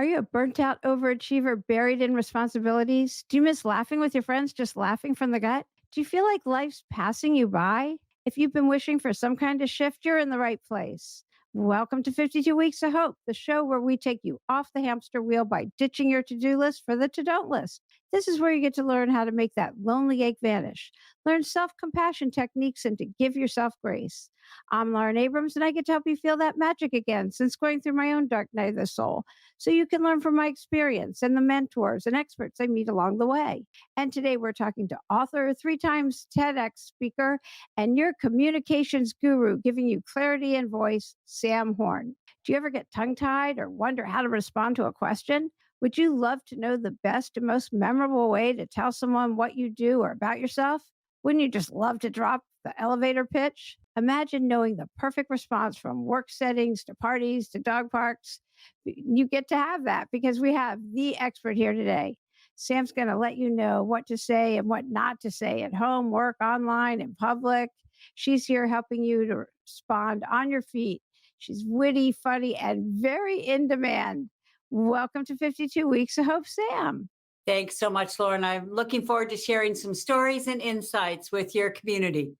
Are you a burnt out overachiever buried in responsibilities? Do you miss laughing with your friends, just laughing from the gut? Do you feel like life's passing you by? If you've been wishing for some kind of shift, you're in the right place. Welcome to 52 Weeks of Hope, the show where we take you off the hamster wheel by ditching your to do list for the to don't list. This is where you get to learn how to make that lonely ache vanish, learn self compassion techniques, and to give yourself grace. I'm Lauren Abrams, and I get to help you feel that magic again since going through my own dark night of the soul, so you can learn from my experience and the mentors and experts I meet along the way. And today we're talking to author, 3 times TEDx speaker, and your communications guru, giving you clarity and voice, Sam Horn. Do you ever get tongue tied or wonder how to respond to a question? Would you love to know the best and most memorable way to tell someone what you do or about yourself? Wouldn't you just love to drop the elevator pitch? Imagine knowing the perfect response from work settings to parties to dog parks. You get to have that because we have the expert here today. Sam's going to let you know what to say and what not to say at home, work, online, in public. She's here helping you to respond on your feet. She's witty, funny, and very in demand. Welcome to 52 Weeks of Hope, Sam. Thanks so much, Lauren. I'm looking forward to sharing some stories and insights with your community.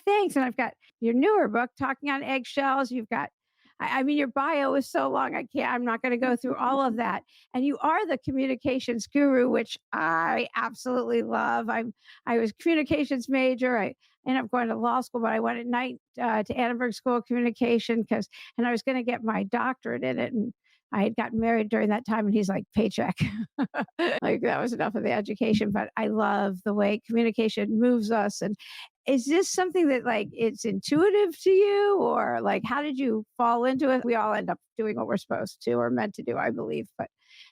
Thanks. And I've got your newer book, Talking on Eggshells. You've got, I mean, your bio is so long. I'm not going to go through all of that. And you are the communications guru, which I absolutely love. I was communications major. I ended up going to law school, but I went at night to Annenberg School of Communication and I was going to get my doctorate in it. And I had gotten married during that time, and he's like, paycheck. Like that was enough of the education. But I love the way communication moves us. And is this something that like it's intuitive to you, or like how did you fall into it? We all end up doing what we're supposed to or meant to do, I believe. But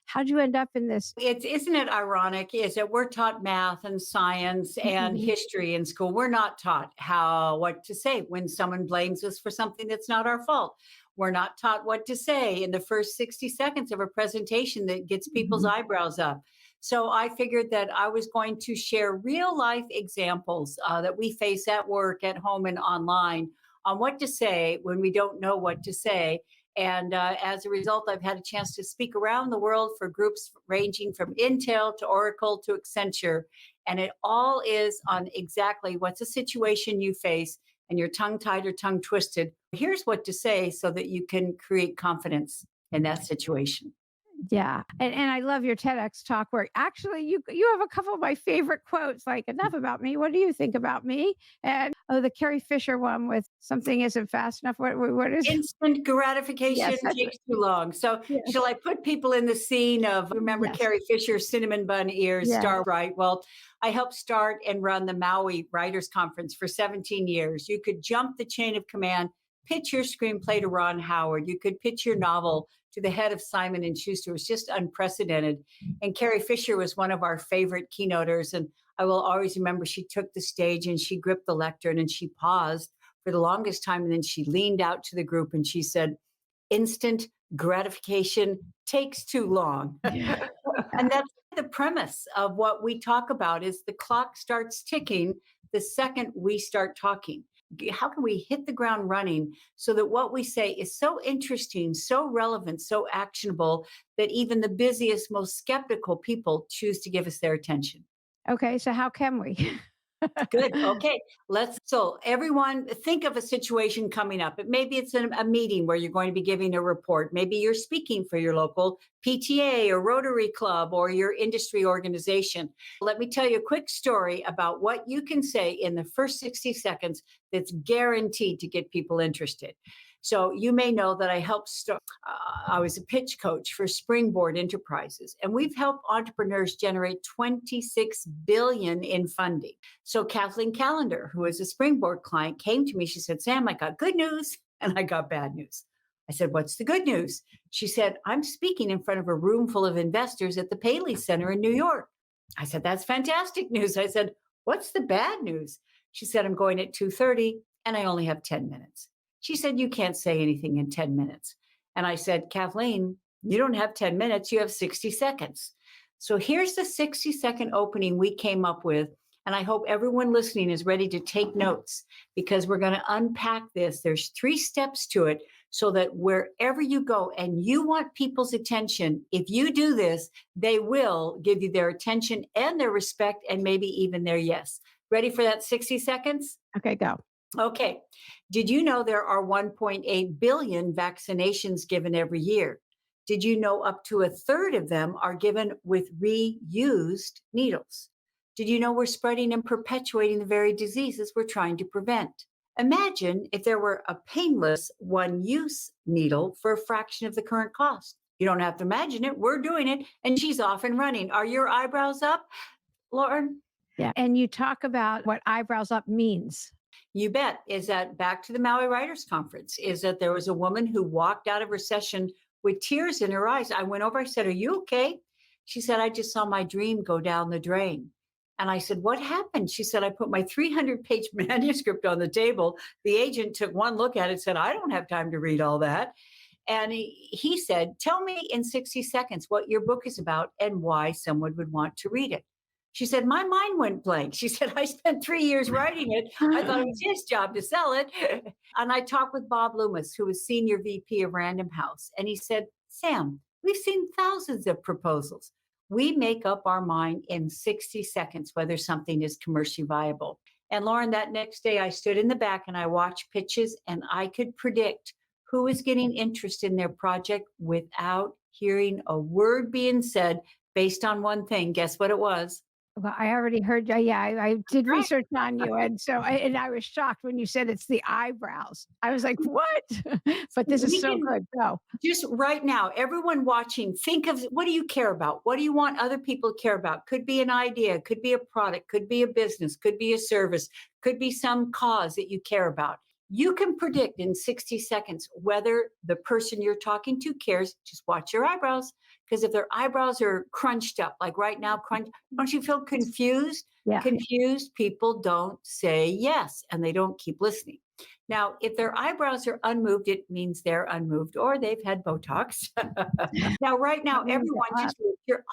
how did you end up in this? Isn't it ironic is that we're taught math and science and history in school. We're not taught what to say when someone blames us for something that's not our fault. We're not taught what to say in the first 60 seconds of a presentation that gets people's eyebrows up. So I figured that I was going to share real life examples that we face at work, at home, and online on what to say when we don't know what to say. And as a result, I've had a chance to speak around the world for groups ranging from Intel to Oracle to Accenture. And it all is on exactly what's a situation you face and you're tongue tied or tongue twisted. Here's what to say so that you can create confidence in that situation. Yeah. And I love your TEDx talk where actually you have a couple of my favorite quotes, like enough about me. What do you think about me? And the Carrie Fisher one with something isn't fast enough. What is instant gratification yes, takes too long. So yes, shall I put people in the scene of remember yes, Carrie Fisher, cinnamon bun ears, yes. star right? Well, I helped start and run the Maui Writers Conference for 17 years. You could jump the chain of command, pitch your screenplay to Ron Howard. You could pitch your novel to the head of Simon and Schuster. It was just unprecedented. And Carrie Fisher was one of our favorite keynoters. And I will always remember she took the stage and she gripped the lectern and she paused for the longest time. And then she leaned out to the group and she said, instant gratification takes too long. And that's the premise of what we talk about is the clock starts ticking the second we start talking. How can we hit the ground running so that what we say is so interesting, so relevant, so actionable that even the busiest, most skeptical people choose to give us their attention? Okay. So how can we? Good. Okay. So everyone think of a situation coming up. Maybe it's a meeting where you're going to be giving a report. Maybe you're speaking for your local PTA or Rotary Club or your industry organization. Let me tell you a quick story about what you can say in the first 60 seconds that's guaranteed to get people interested. So you may know that I helped start, I was a pitch coach for Springboard Enterprises, and we've helped entrepreneurs generate 26 billion in funding. So Kathleen Callender, who is a Springboard client, came to me. She said, Sam, I got good news and I got bad news. I said, what's the good news? She said, I'm speaking in front of a room full of investors at the Paley Center in New York. I said, that's fantastic news. I said, what's the bad news? She said, I'm going at 2:30 and I only have 10 minutes. She said, you can't say anything in 10 minutes. And I said, Kathleen, you don't have 10 minutes, you have 60 seconds. So here's the 60-second opening we came up with. And I hope everyone listening is ready to take notes because we're going to unpack this. There's 3 steps to it so that wherever you go and you want people's attention, if you do this, they will give you their attention and their respect and maybe even their yes. Ready for that 60 seconds? Okay, go. Okay. Did you know there are 1.8 billion vaccinations given every year? Did you know up to a third of them are given with reused needles? Did you know we're spreading and perpetuating the very diseases we're trying to prevent? Imagine if there were a painless one use needle for a fraction of the current cost. You don't have to imagine it. We're doing it, and she's off and running. Are your eyebrows up, Lauren? Yeah. And you talk about what eyebrows up means. You bet. Is that back to the Maui Writers Conference? Is that there was a woman who walked out of her session with tears in her eyes. I went over, I said, "Are you okay?" She said, "I just saw my dream go down the drain." And I said, "What happened?" She said, "I put my 300-page manuscript on the table. The agent took one look at it, said, I don't have time to read all that." And he said, "Tell me in 60 seconds what your book is about and why someone would want to read it." She said, "My mind went blank." She said, "I spent 3 years writing it. I thought it was his job to sell it." And I talked with Bob Loomis, who was senior VP of Random House. And he said, "Sam, we've seen thousands of proposals. We make up our mind in 60 seconds whether something is commercially viable." And Lauren, that next day I stood in the back and I watched pitches and I could predict who was getting interest in their project without hearing a word being said based on one thing. Guess what it was? Well, I already heard. Yeah, I did Right. research on you, and I was shocked when you said it's the eyebrows. I was like, "What?" But this is We so can good. Go. just right now, everyone watching, think of what do you care about? What do you want other people to care about? Could be an idea, could be a product, could be a business, could be a service, could be some cause that you care about. You can predict in 60 seconds whether the person you're talking to cares. Just watch your eyebrows. Because if their eyebrows are crunched up, like right now, don't you feel confused? Yeah. Confused people don't say yes and they don't keep listening. Now, if their eyebrows are unmoved, it means they're unmoved or they've had Botox. Now, right now, That means everyone they're up. just you're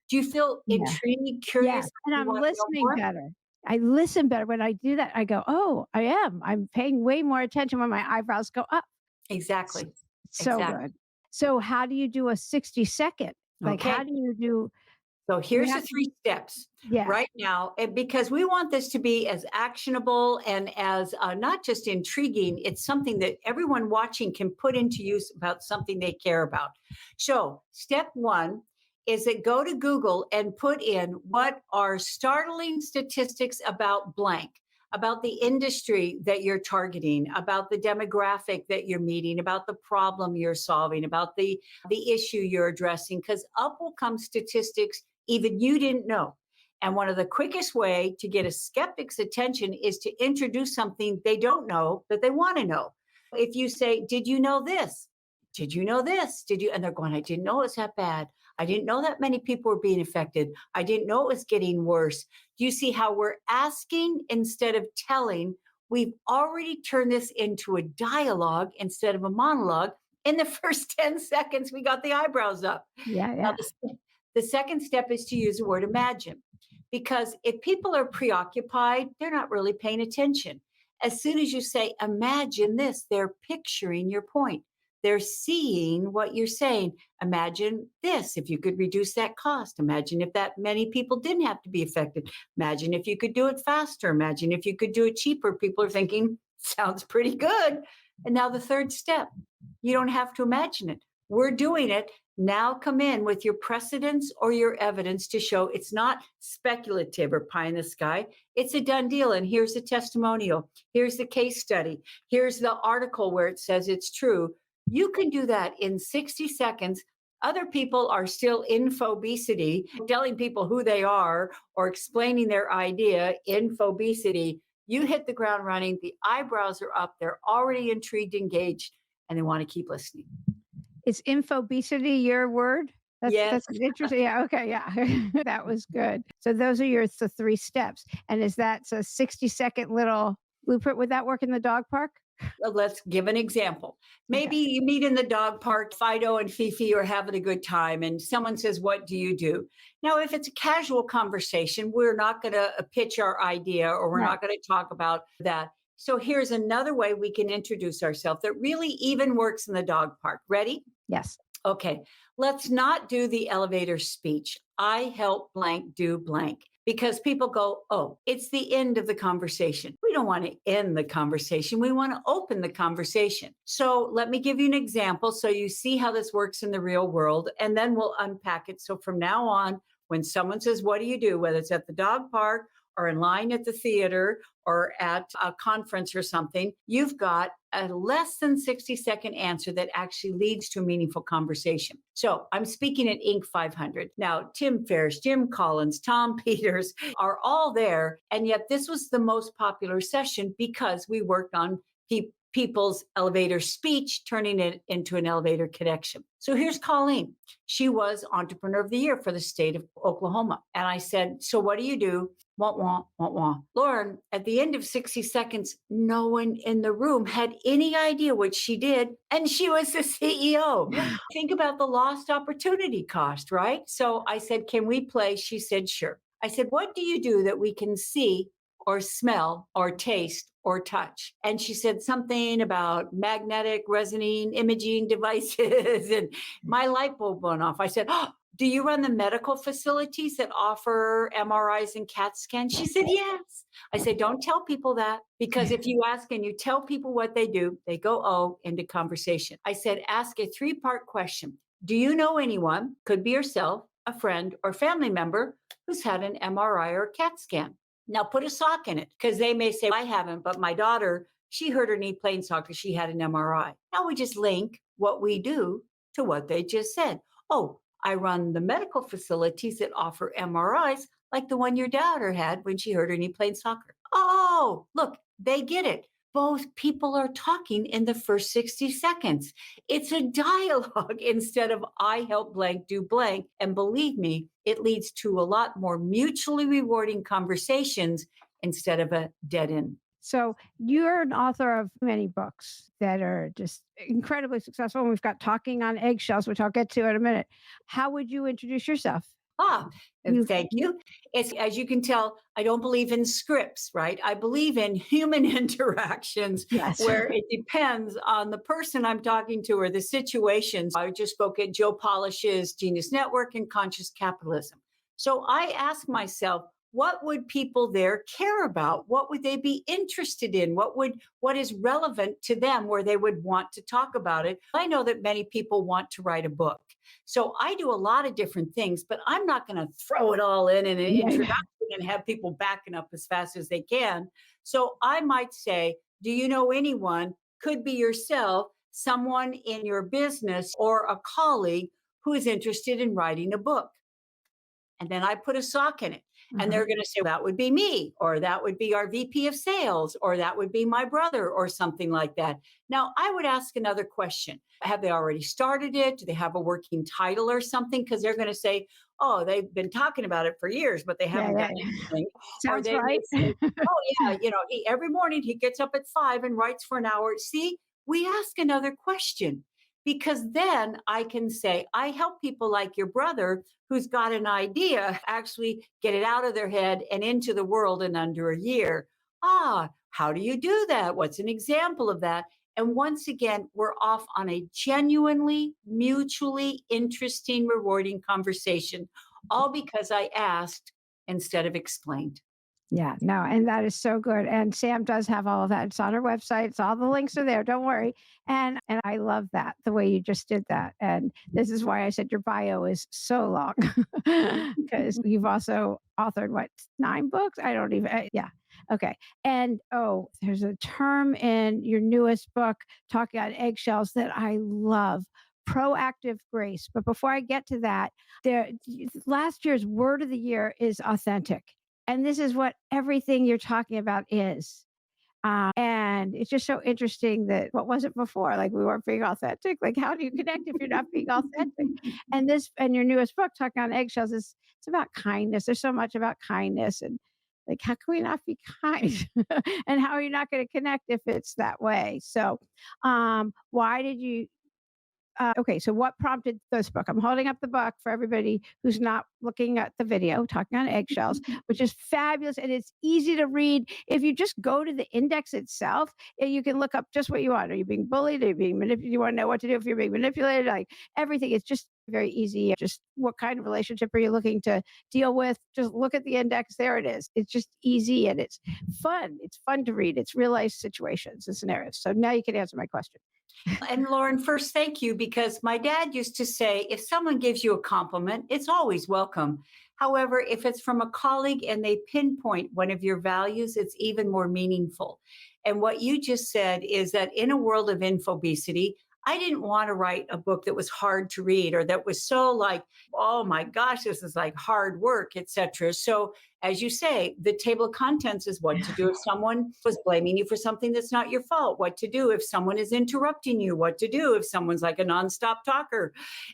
do you feel Yeah. intrigued, Yeah. curious? And You I'm want to know listening more? better. I listen better when I do that. I go, "Oh, I am. I'm paying way more attention when my eyebrows go up." S- Exactly. So Exactly. good. So how do you do a 60-second? Like, Okay. how do you do? So You here's the have to. three steps Yeah. right now, because we want this to be as actionable and as not just intriguing. It's something that everyone watching can put into use about something they care about. So, step one is that go to Google and put in what are startling statistics about blank, about the industry that you're targeting, about the demographic that you're meeting, about the problem you're solving, about the issue you're addressing, because up will come statistics even you didn't know. And one of the quickest way to get a skeptic's attention is to introduce something they don't know that they want to know. If you say, "Did you know this? Did you know this? Did you?" And they're going, "I didn't know it was that bad. I didn't know that many people were being affected. I didn't know it was getting worse." Do you see how we're asking instead of telling? We've already turned this into a dialogue instead of a monologue. In the first 10 seconds, we got the eyebrows up. Yeah. Now, Yeah. the second step is to use the word imagine, because if people are preoccupied, they're not really paying attention. As soon as you say, "Imagine this," they're picturing your point. They're seeing what you're saying. Imagine this if you could reduce that cost. Imagine if that many people didn't have to be affected. Imagine if you could do it faster. Imagine if you could do it cheaper. People are thinking, sounds pretty good. And now the third step, you don't have to imagine it. We're doing it. Now come in with your precedents or your evidence to show it's not speculative or pie in the sky. It's a done deal. And here's the testimonial. Here's the case study. Here's the article where it says it's true. You can do that in 60 seconds. Other people are still infobesity, telling people who they are or explaining their idea, infobesity. You hit the ground running. The eyebrows are up. They're already intrigued, engaged, and they want to keep listening. Is infobesity your word? Yes. That's an interesting. Yeah, okay, yeah. That was good. So those are the 3 steps. And is that a 60-second little blueprint? Would that work in the dog park? Let's give an example. Maybe Okay. you meet in the dog park, Fido and Fifi are having a good time, and someone says, "What do you do?" Now, if it's a casual conversation, we're not going to pitch our idea or we're Right. not going to talk about that. So here's another way we can introduce ourselves that really even works in the dog park. Ready? Yes. Okay, let's not do the elevator speech. I help blank do blank because people go, oh, it's the end of the conversation. We don't want to end the conversation. We want to open the conversation. So let me give you an example so you see how this works in the real world, and then we'll unpack it. So from now on, when someone says, what do you do, whether it's at the dog park or in line at the theater or at a conference or something, you've got a less than 60-second answer that actually leads to a meaningful conversation. So I'm speaking at Inc. 500. Now, Tim Ferriss, Jim Collins, Tom Peters are all there. And yet this was the most popular session because we worked on people's elevator speech, turning it into an elevator connection. So here's Colleen. She was Entrepreneur of the Year for the state of Oklahoma. And I said, so what do you do? Wah, wah, wah, wah. Lauren, at the end of 60 seconds, no one in the room had any idea what she did. And she was the CEO. Think about the lost opportunity cost, right? So I said, can we play? She said, sure. I said, what do you do that we can see or smell or taste or touch? And she said something about magnetic resonating imaging devices. And my light bulb went off. I said, oh, do you run the medical facilities that offer MRIs and CAT scans? She said, yes. I said, don't tell people that, because if you ask and you tell people what they do, they go, oh, into conversation. I said, ask a 3-part question. Do you know anyone, could be yourself, a friend, or family member who's had an MRI or CAT scan? Now put a sock in it, because they may say, I haven't, but my daughter, she hurt her knee playing soccer. She had an MRI. Now we just link what we do to what they just said. Oh, I run the medical facilities that offer MRIs like the one your daughter had when she hurt her knee playing soccer. Oh, look, they get it. Both people are talking in the first 60 seconds. It's a dialogue instead of I help blank do blank. And believe me, it leads to a lot more mutually rewarding conversations instead of a dead end. So you're an author of many books that are just incredibly successful. And we've got Talking on Eggshells, which I'll get to in a minute. How would you introduce yourself? Ah, You thank you. It's, as you can tell, I don't believe in scripts, right? I believe in human interactions Yes. where it depends on the person I'm talking to or the situations. I just spoke at Joe Polish's Genius Network and Conscious Capitalism. So I ask myself, what would people there care about? What would they be interested in? What is relevant to them where they would want to talk about it? I know that many people want to write a book. So I do a lot of different things, but I'm not going to throw it all in an Yeah. introduction and have people backing up as fast as they can. So I might say, do you know anyone? Could be yourself, someone in your business, or a colleague who is interested in writing a book. And then I put a sock in it. And Uh-huh. they're going to say, that would be me, or that would be our VP of sales, or that would be my brother, or something like that. Now, I would ask another question. Have they already started it? Do they have a working title or something? Because they're going to say, oh, they've been talking about it for years, but they Yeah, haven't yeah, done yeah. anything. Or Sounds they may right. say, oh, yeah, every morning he gets up at 5 and writes for an hour. See, we ask another question, because then I can say, I help people like your brother who's got an idea actually get it out of their head and into the world in under a year. Ah, how do you do that? What's an example of that? And once again, we're off on a genuinely, mutually interesting, rewarding conversation, all because I asked instead of explained. Yeah, no, and that is so good. And Sam does have all of that. It's on her website. It's all the links are there. Don't worry. And I love that the way you just did that. And this is why I said your bio is so long because you've also authored what 9 books? I don't even. Yeah. Okay. And oh, there's a term in your newest book, Talking on Eggshells, that I love. Proactive grace. But before I get to that, there last year's word of the year is authentic. And this is what everything you're talking about is. And it's just so interesting that what was it before? Like we weren't being authentic. Like how do you connect if you're not being authentic? And this and your newest book, Talking on Eggshells, is it's about kindness. There's so much about kindness and like how can we not be kind? And how are you not going to connect if it's that way? So why did you Okay, so what prompted this book? I'm holding up the book for everybody who's not looking at the video, Talking on Eggshells, which is fabulous and it's easy to read. If you just go to the index itself, you can look up just what you want. Are you being bullied? Are you being manipulated? You want to know what to do if you're being manipulated? Like everything. It's just very easy. Just what kind of relationship are you looking to deal with? Just look at the index. There it is. It's just easy and it's fun. It's fun to read. It's real life situations and scenarios. So now you can answer my question. And Lauren, first, thank you, because my dad used to say, if someone gives you a compliment, it's always welcome. However, if it's from a colleague and they pinpoint one of your values, it's even more meaningful. And what you just said is that in a world of infobesity, I didn't want to write a book that was hard to read or that was so like, oh my gosh, this is like hard work, etc. So as you say, the table of contents is what to do if someone was blaming you for something that's not your fault, what to do if someone is interrupting you, what to do if someone's like a nonstop talker.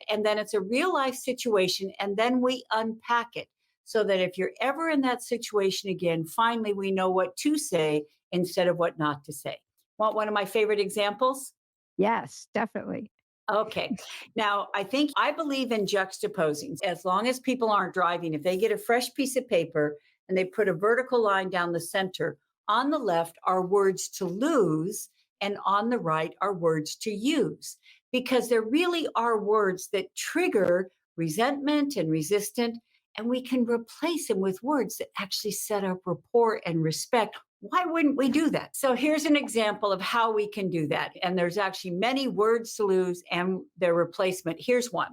And then it's a real life situation. And then we unpack it so that if you're ever in that situation again, finally we know what to say instead of what not to say. Want one of my favorite examples? Yes, definitely. Okay. Now, I believe in juxtaposing. As long as people aren't driving, if they get a fresh piece of paper and they put a vertical line down the center, on the left are words to lose, and on the right are words to use, because there really are words that trigger resentment and resistance, and we can replace them with words that actually set up rapport and respect. Why wouldn't we do that? So here's an example of how we can do that. And there's actually many words to lose and their replacement. Here's one.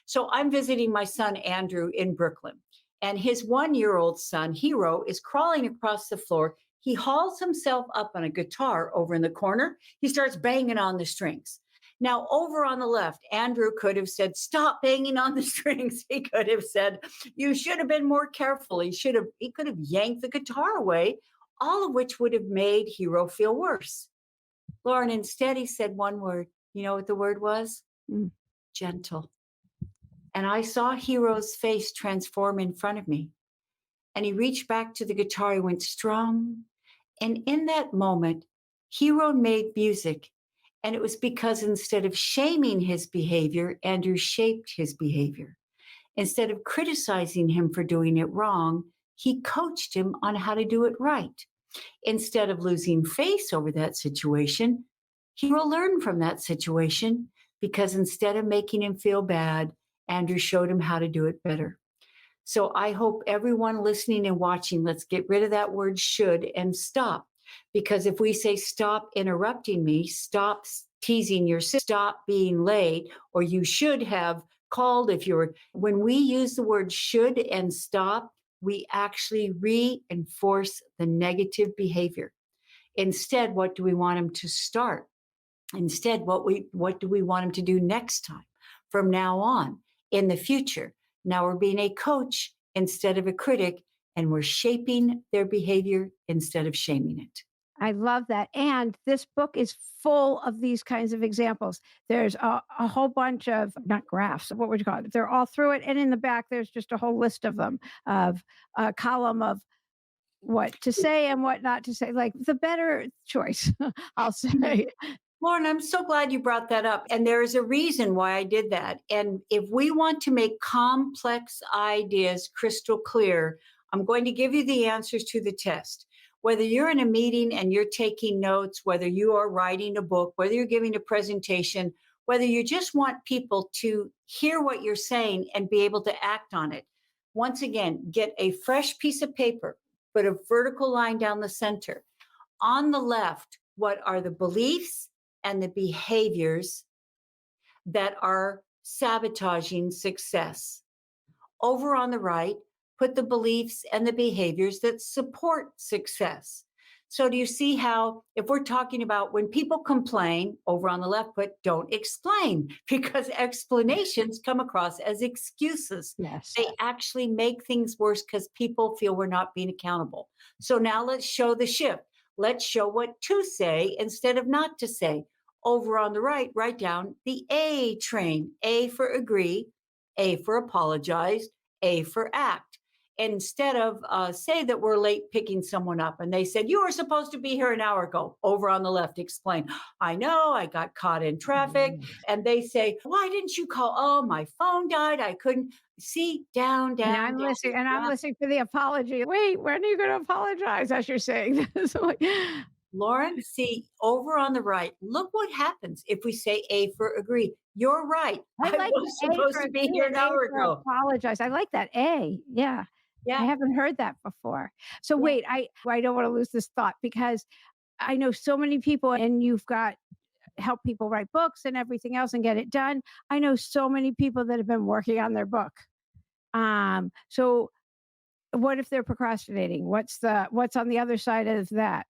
So I'm visiting my son, Andrew, in Brooklyn, and his 1-year-old son, Hero, is crawling across the floor. He hauls himself up on a guitar over in the corner. He starts banging on the strings. Now, over on the left, Andrew could have said, stop banging on the strings. He could have said, you should have been more careful. He could have yanked the guitar away, all of which would have made Hero feel worse. Lauren, instead, he said one word. You know what the word was? Mm. Gentle. And I saw Hero's face transform in front of me. And he reached back to the guitar. He went strum. And in that moment, Hero made music. And it was because instead of shaming his behavior, Andrew shaped his behavior. Instead of criticizing him for doing it wrong, he coached him on how to do it right. Instead of losing face over that situation, he will learn from that situation, because instead of making him feel bad, Andrew showed him how to do it better. So I hope everyone listening and watching, let's get rid of that word should and stop. Because if we say, stop interrupting me, stop teasing your sister, stop being late, or you should have called if you were, when we use the word should and stop, we actually reinforce the negative behavior. Instead, what do we want them to start? Instead, what do we want them to do next time, from now on, in the future? Now we're being a coach instead of a critic, and we're shaping their behavior instead of shaming it. I love that. And this book is full of these kinds of examples. There's a whole bunch of, not graphs, what would you call it? They're all through it. And in the back, there's just a whole list of them, of a column of what to say and what not to say, like the better choice, I'll say. Lauren, I'm so glad you brought that up. And there is a reason why I did that. And if we want to make complex ideas crystal clear, I'm going to give you the answers to the test. Whether you're in a meeting and you're taking notes, whether you are writing a book, whether you're giving a presentation, whether you just want people to hear what you're saying and be able to act on it. Once again, get a fresh piece of paper, put a vertical line down the center. On the left, what are the beliefs and the behaviors that are sabotaging success? Over on the right, put the beliefs and the behaviors that support success. So do you see how, if we're talking about when people complain, over on the left, put don't explain, because explanations come across as excuses. Yes. They actually make things worse because people feel we're not being accountable. So now let's show the shift. Let's show what to say instead of not to say. Over on the right, write down the A train. A for agree, A for apologize, A for act. instead of say that we're late picking someone up and they said, you were supposed to be here an hour ago, over on the left, explain, I know I got caught in traffic. And they say, why didn't you call? Oh, my phone died. I couldn't see down, And down, I'm down. listening, and I'm listening for the apology. Wait, when are you going to apologize? As you're saying this, like, Lauren, see over on the right, look what happens if we say A for agree. You're right. I I like was the A supposed for to be agree here and an A hour for ago. apologize. I like that A. Yeah. I Yeah. haven't heard that before. So Yeah. wait, I don't want to lose this thought because I know so many people, and you've got help people write books and everything else and get it done. I know so many people that have been working on their book. So what if they're procrastinating? What's on the other side of that?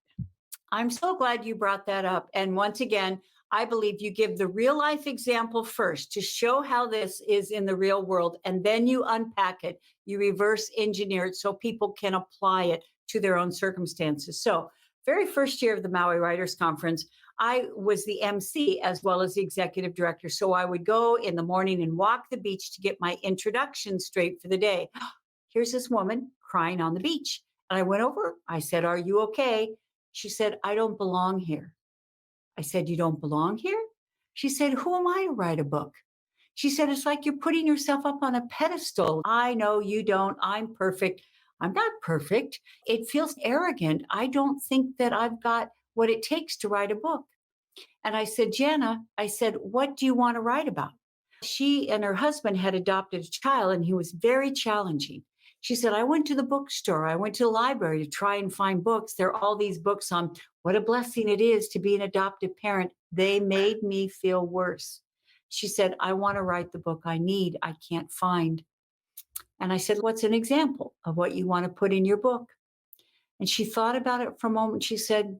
I'm so glad you brought that up. And once again, I believe you give the real life example first to show how this is in the real world, and then you unpack it, you reverse engineer it so people can apply it to their own circumstances. So, very first year of the Maui Writers Conference, I was the MC as well as the executive director. So I would go in the morning and walk the beach to get my introduction straight for the day. Here's this woman crying on the beach. And I went over, I said, are you okay? She said, I don't belong here. I said, you don't belong here? She said, who am I to write a book? She said, it's like you're putting yourself up on a pedestal. I know you don't. I'm perfect. I'm not perfect. It feels arrogant. I don't think that I've got what it takes to write a book. And I said, Jana, I said, what do you want to write about? She and her husband had adopted a child, and he was very challenging. She said, I went to the bookstore. I went to the library to try and find books. There are all these books on what a blessing it is to be an adoptive parent. They made me feel worse. She said, I want to write the book I need. I can't find. And I said, what's an example of what you want to put in your book? And she thought about it for a moment. She said,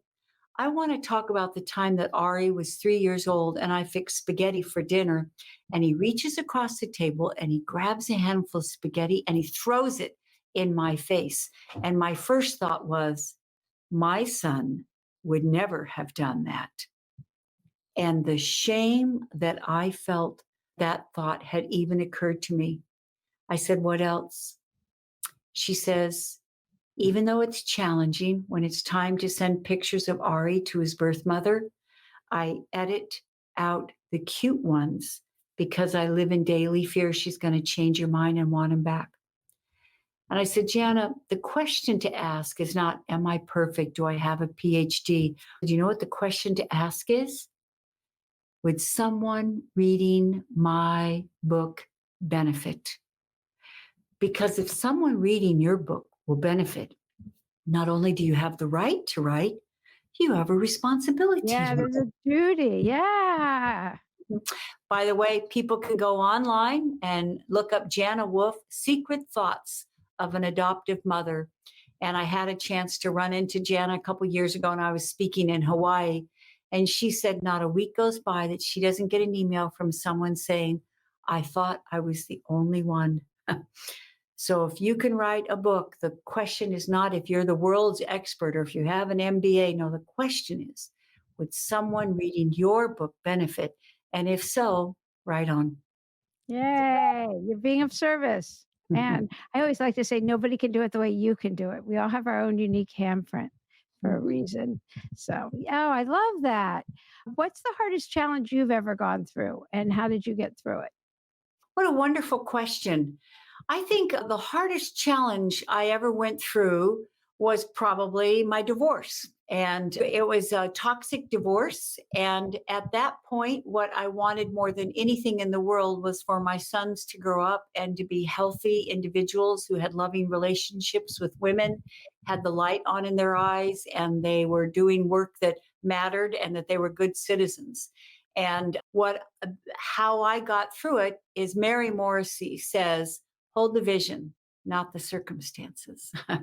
I want to talk about the time that Ari was 3 years old and I fixed spaghetti for dinner. And he reaches across the table and he grabs a handful of spaghetti and he throws it in my face. And my first thought was, my son would never have done that. And the shame that I felt that thought had even occurred to me. I said, what else? She says, even though it's challenging when it's time to send pictures of Ari to his birth mother, I edit out the cute ones because I live in daily fear she's going to change her mind and want him back. And I said, Jana, the question to ask is not, am I perfect? Do I have a PhD? Do you know what the question to ask is? Would someone reading my book benefit? Because if someone reading your book will benefit, not only do you have the right to write, you have a responsibility Yeah, to there's a duty. Yeah. write. By the way, people can go online and look up Jana Wolf, Secret Thoughts of an Adoptive Mother. And I had a chance to run into Jana a couple years ago, and I was speaking in Hawaii. And she said, not a week goes by that she doesn't get an email from someone saying, I thought I was the only one. So if you can write a book, the question is not if you're the world's expert or if you have an MBA. No, the question is, would someone reading your book benefit? And if so, write on. Yay. You're being of service. And I always like to say nobody can do it the way you can do it. We all have our own unique handprint for a reason. So, yeah, I love that. What's the hardest challenge you've ever gone through and how did you get through it? What a wonderful question. I think the hardest challenge I ever went through was probably my divorce. And it was a toxic divorce. And at that point, what I wanted more than anything in the world was for my sons to grow up and to be healthy individuals who had loving relationships with women, had the light on in their eyes, and they were doing work that mattered and that they were good citizens. And how I got through it is Mary Morrissey says, hold the vision, not the circumstances. Ah,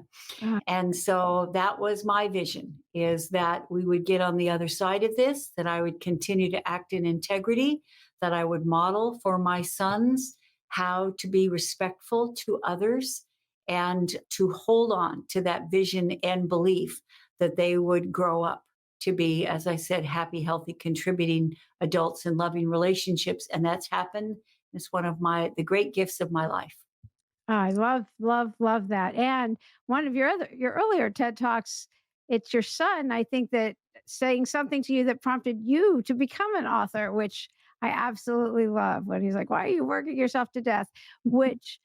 And so that was my vision, is that we would get on the other side of this, that I would continue to act in integrity, that I would model for my sons how to be respectful to others and to hold on to that vision and belief that they would grow up to be, as I said, happy, healthy, contributing adults in loving relationships. And that's happened. It's one of the great gifts of my life. I love, love, love that. And one of your earlier TED Talks, it's your son, I think, that saying something to you that prompted you to become an author, which I absolutely love when he's like, "Why are you working yourself to death?" Which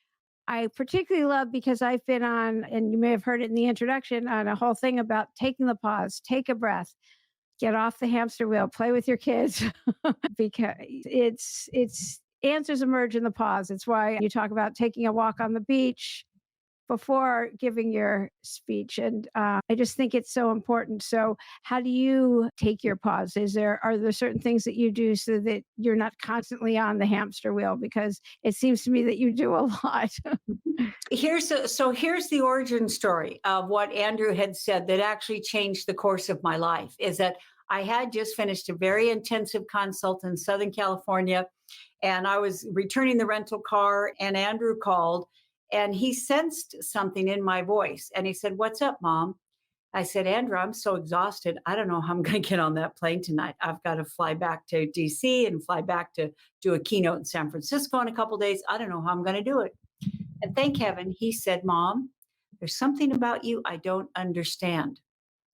I particularly love because I've been on, and you may have heard it in the introduction, on a whole thing about taking the pause, take a breath, get off the hamster wheel, play with your kids, because it's answers emerge in the pause. It's why you talk about taking a walk on the beach before giving your speech, and I just think it's so important. So how do you take your pause? Are there certain things that you do so that you're not constantly on the hamster wheel, because it seems to me that you do a lot. Here's the origin story of what Andrew had said that actually changed the course of my life. Is that I had just finished a very intensive consult in Southern California, and I was returning the rental car, and Andrew called, and he sensed something in my voice, and he said, "What's up, Mom?" I said, "Andrew, I'm so exhausted. I don't know how I'm going to get on that plane tonight. I've got to fly back to DC and fly back to do a keynote in San Francisco in a couple days. I don't know how I'm going to do it." And thank heaven, he said, "Mom, there's something about you I don't understand.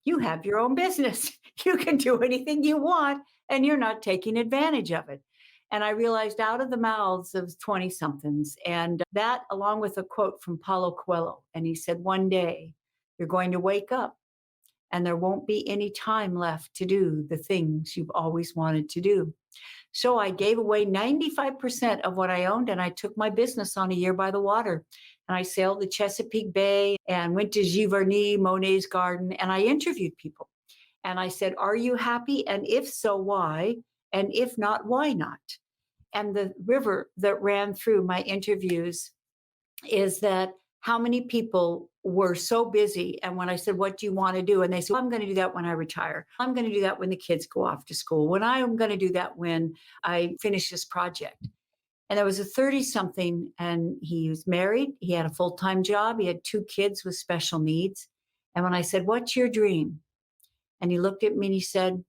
You have your own business. You can do anything you want, and you're not taking advantage of it." And I realized out of the mouths of 20 somethings, and that along with a quote from Paulo Coelho. And he said, "One day you're going to wake up and there won't be any time left to do the things you've always wanted to do." So I gave away 95% of what I owned, and I took my business on a year by the water. And I sailed the Chesapeake Bay and went to Giverny, Monet's garden, and I interviewed people. And I said, "Are you happy? And if so, why? And if not, why not?" And the river that ran through my interviews is that how many people were so busy. And when I said, "What do you want to do?" And they said, "Well, I'm going to do that when I retire. I'm going to do that when the kids go off to school. When I'm going to do that when I finish this project." And there was a 30 something, and he was married. He had a full time job. He had two kids with special needs. And when I said, "What's your dream?" And he looked at me and he said,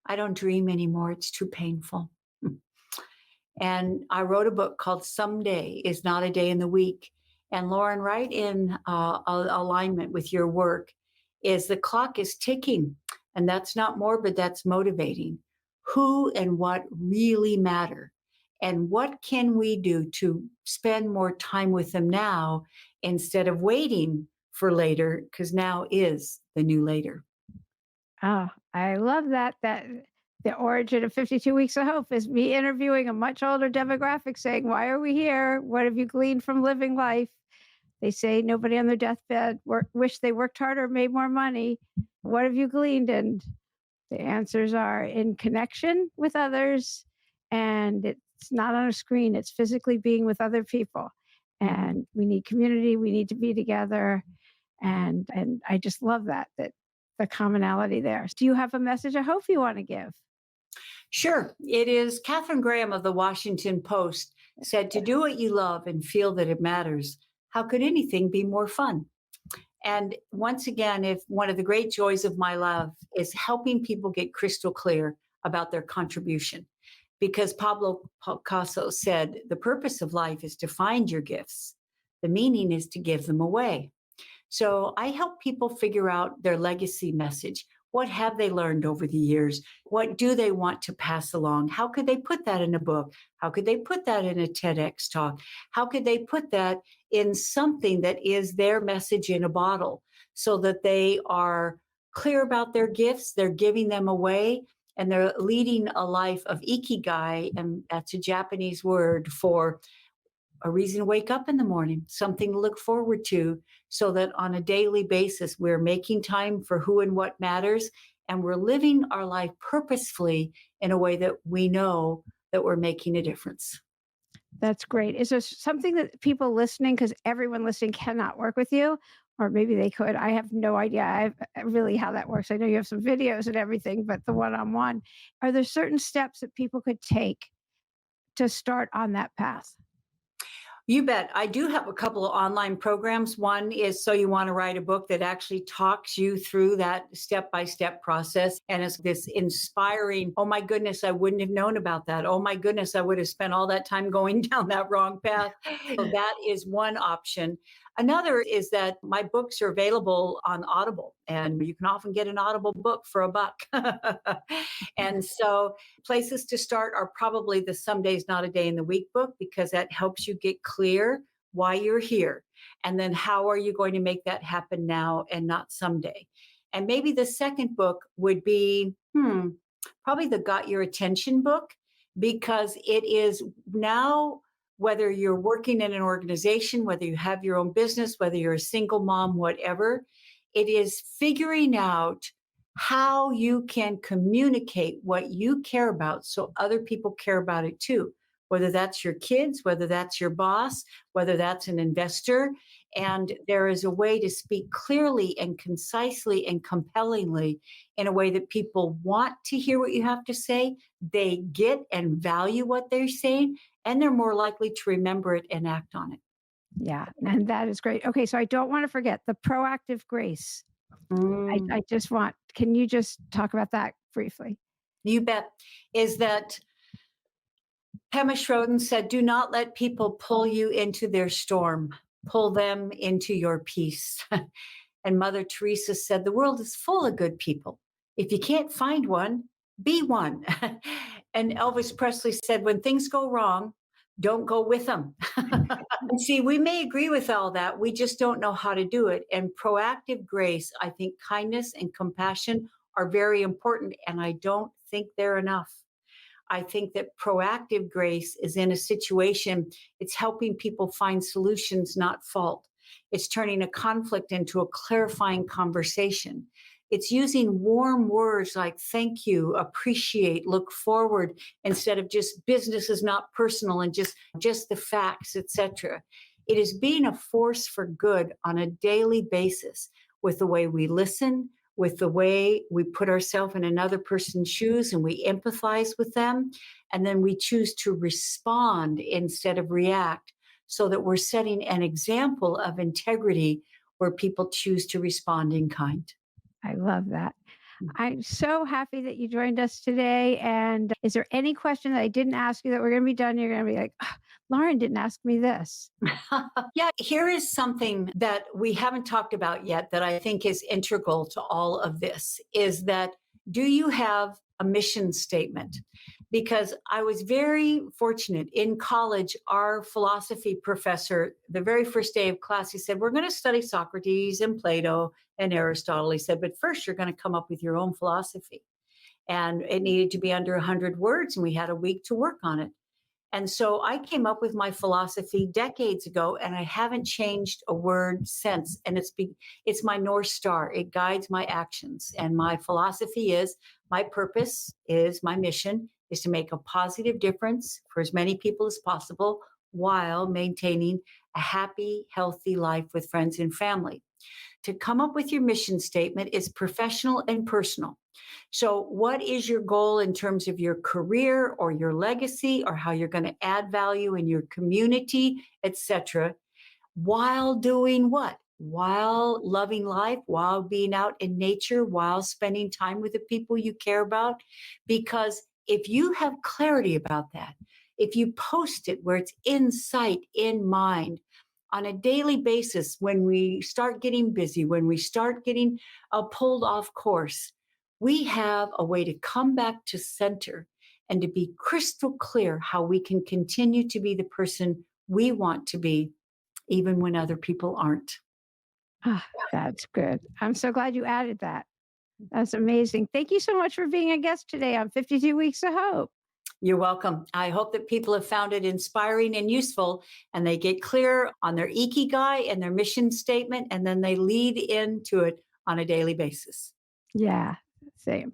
"I don't dream anymore. It's too painful." And I wrote a book called Someday is Not a Day in the Week. And Lauren, right in alignment with your work, is the clock is ticking. And that's not morbid, that's motivating. Who and what really matter? And what can we do to spend more time with them now instead of waiting for later? Because now is the new later. Oh, I love that. That the origin of 52 Weeks of Hope is me interviewing a much older demographic saying, "Why are we here? What have you gleaned from living life?" They say nobody on their deathbed wish they worked harder, made more money. What have you gleaned? And the answers are in connection with others, and it's not on a screen, it's physically being with other people. And we need community, we need to be together. And I just love that the commonality there. Do you have a message of hope you want to give? Sure. It is Catherine Graham of the Washington Post said, "To do what you love and feel that it matters, how could anything be more fun?" And once again, if one of the great joys of my life is helping people get crystal clear about their contribution, because Pablo Picasso said, "The purpose of life is to find your gifts. The meaning is to give them away." So I help people figure out their legacy message. What have they learned over the years? What do they want to pass along? How could they put that in a book? How could they put that in a TEDx talk? How could they put that in something that is their message in a bottle so that they are clear about their gifts, they're giving them away, and they're leading a life of ikigai, and that's a Japanese word for a reason to wake up in the morning, something to look forward to, so that on a daily basis, we're making time for who and what matters. And we're living our life purposefully in a way that we know that we're making a difference. That's great. Is there something that people listening, because everyone listening cannot work with you, or maybe they could? I have no idea. Really how that works. I know you have some videos and everything, but the one on one, are there certain steps that people could take to start on that path? You bet. I do have a couple of online programs. One is So You Want to Write a Book, that actually talks you through that step by step process. And it's this inspiring, oh my goodness, I wouldn't have known about that. Oh my goodness, I would have spent all that time going down that wrong path. So that is one option. Another is that my books are available on Audible, and you can often get an Audible book for $1. And so places to start are probably the Some Days Not a Day in the Week book, because that helps you get clear why you're here. And then how are you going to make that happen now and not someday? And maybe the second book would be, probably the Got Your Attention book, because it is now, whether you're working in an organization, whether you have your own business, whether you're a single mom, whatever, it is figuring out how you can communicate what you care about so other people care about it too. Whether that's your kids, whether that's your boss, whether that's an investor. And there is a way to speak clearly and concisely and compellingly in a way that people want to hear what you have to say. They get and value what they're saying, and they're more likely to remember it and act on it. Yeah, and that is great. Okay, so I don't want to forget the proactive grace. Mm, I just want, can you just talk about that briefly? you bet. Is that Pema Schroden said, "Do not let people pull you into their storm, pull them into your peace." And Mother Teresa said, "The world is full of good people. If you can't find one, be one." And Elvis Presley said, "When things go wrong, don't go with them." And see, we may agree with all that. We just don't know how to do it. And proactive grace, I think kindness and compassion are very important. And I don't think they're enough. I think that proactive grace is in a situation, it's helping people find solutions, not fault. It's turning a conflict into a clarifying conversation. It's using warm words like thank you, appreciate, look forward, instead of just business is not personal and just the facts, etc. It is being a force for good on a daily basis with the way we listen, with the way we put ourselves in another person's shoes and we empathize with them. And then we choose to respond instead of react, so that we're setting an example of integrity where people choose to respond in kind. I love that. I'm so happy that you joined us today. And is there any question that I didn't ask you that we're going to be done? You're going to be like, "Ah, Lauren didn't ask me this." Yeah, here is something that we haven't talked about yet that I think is integral to all of this, is that, do you have a mission statement? Because I was very fortunate in college. Our philosophy professor, the very first day of class, he said, "We're going to study Socrates and Plato and Aristotle." He said, "But first, you're going to come up with your own philosophy." And it needed to be under 100 words, and we had a week to work on it. And so I came up with my philosophy decades ago, and I haven't changed a word since. And it's my North Star. It guides my actions. And my philosophy is, my purpose is, my mission is to make a positive difference for as many people as possible while maintaining a happy, healthy life with friends and family. To come up with your mission statement is professional and personal. So, what is your goal in terms of your career or your legacy, or how you're going to add value in your community, etc., while doing what? While loving life, while being out in nature, while spending time with the people you care about. Because if you have clarity about that, if you post it where it's in sight, in mind, on a daily basis, when we start getting busy, when we start getting pulled off course, we have a way to come back to center and to be crystal clear how we can continue to be the person we want to be, even when other people aren't. Ah, that's good. I'm so glad you added that. That's amazing. Thank you so much for being a guest today on 52 Weeks of Hope. You're welcome. I hope that people have found it inspiring and useful, and they get clear on their ikigai and their mission statement, and then they lead into it on a daily basis. Yeah, same.